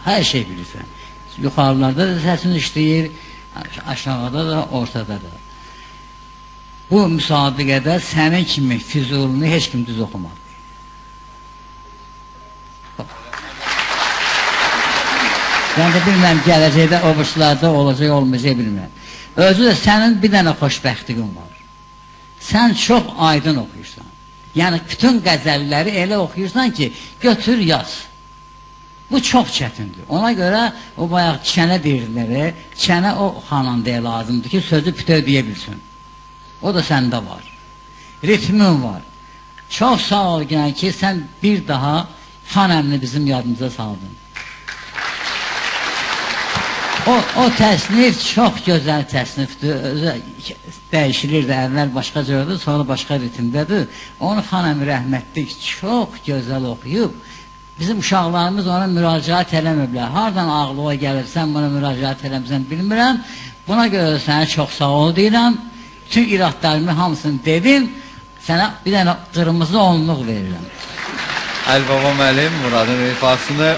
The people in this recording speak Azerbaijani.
Hər şey bilirsən. Yuxarılarda da səsin işləyir, aşağıda da, ortada da. Bu müsabiqədə sənin kimi Füzulini heç kim düz oxumadı. Mən də bilməm, gələcəkdə o burslarda olacaq, olmayacaq bilməm. Özü də sənin bir dənə xoşbəxtliyin var. Sən çox aydın oxuyursan. Yəni, bütün qəzəlləri elə oxuyursan ki, götür, yaz. Bu çox çətindir. Ona görə o bayaq çənə deyirlər, çənə o xanandaya lazımdır ki, sözü bütöv deyə bilsin. O da səndə var. Ritmin var. Çox sağ ol gələn ki, sən bir daha fan əmni bizim yadımıza saldın. O təsnif çox gözəl təsnifdir. Dəyişilir də, əvvəl başqa cördür, sonra başqa ritmdədir. Onu xanəmi rəhmətlik çox gözəl oxuyub. Bizim uşaqlarımız ona müraciət eləməyiblər. Hardan ağlığa gəlirsən, buna müraciət eləmirsən, bilmirəm. Buna görə sənə çox sağ ol deyirəm. Bütün iradlarımı hamısını dedim. Sənə bir dənə qırmızı onluq verirəm. Əlibaba müəllim Muradın ifasını